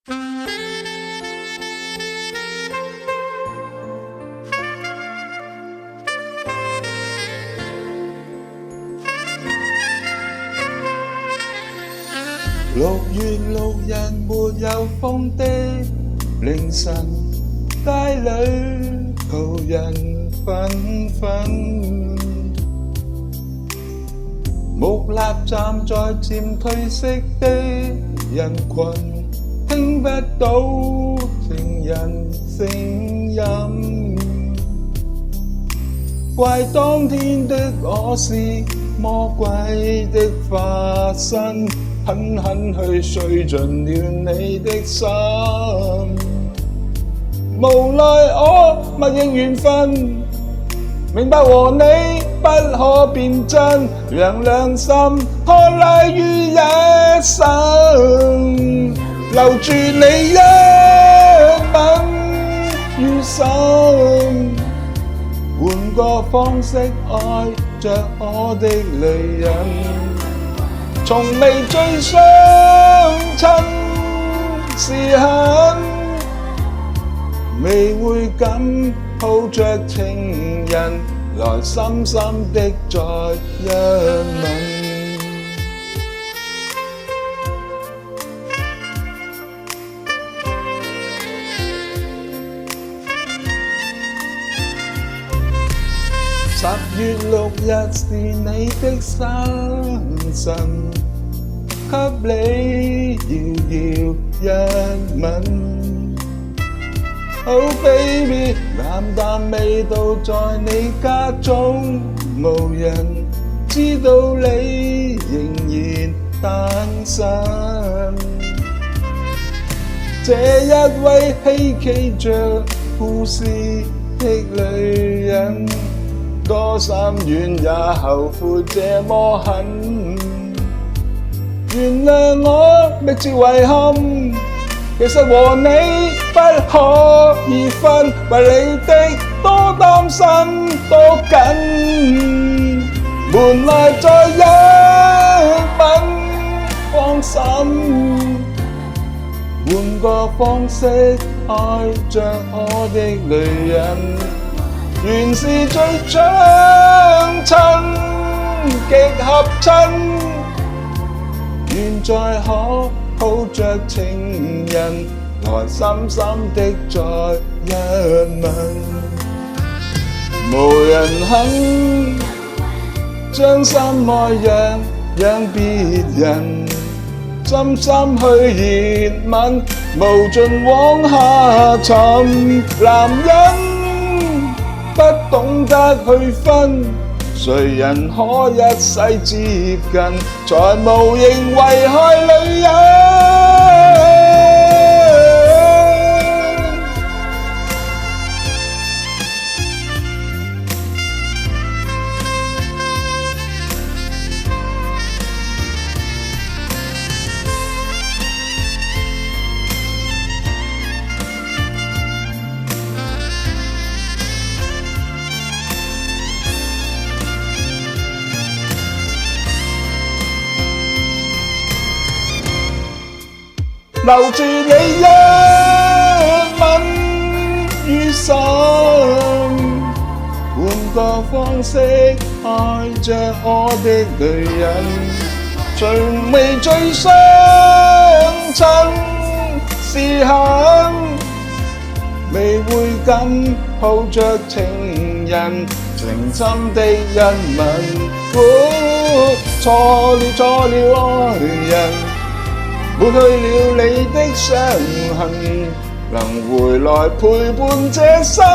6月6日沒有風的凌晨，街裏途人紛紛，木立站在漸褪色的人群，聽不到情人聲音，怪當天的我是魔鬼的化身，狠狠去碎盡了你的心，無奈我默認緣分，明白和你不可變真，讓兩心拖拉於一生，留住你一吻於心，換個方式愛着我的女人，從未最相親時恨，未會敢抱着情人來深深的再一吻。10月6日是你的生辰，給你遙遙一吻。Oh baby， 淡淡味道在你家中，無人知道你仍然單身。這一位希冀着故事的女人，多心軟也後悔這麼狠，原諒我覓絕遺憾，其實和你不可以分，為你的多擔心多緊，換來再一吻芳心，換個方式愛着我的女人，原是最相親極合襯，願再可抱着情人來深深的再一吻，無人肯將心愛讓別人，深深去熱吻，無盡往下沉，男人不懂得去分，誰人可一世接近，才無形危害女人。留住你一吻於心，換個方式愛着我的女人，從未最相親時恨，未會敢抱着情人情深的一吻，錯了愛人，抹去了你的傷痕，能回來陪伴這生，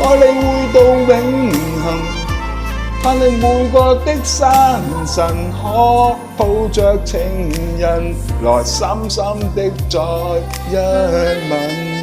愛你會到永恆，盼你每個的生辰可抱着情人來深深的再一吻。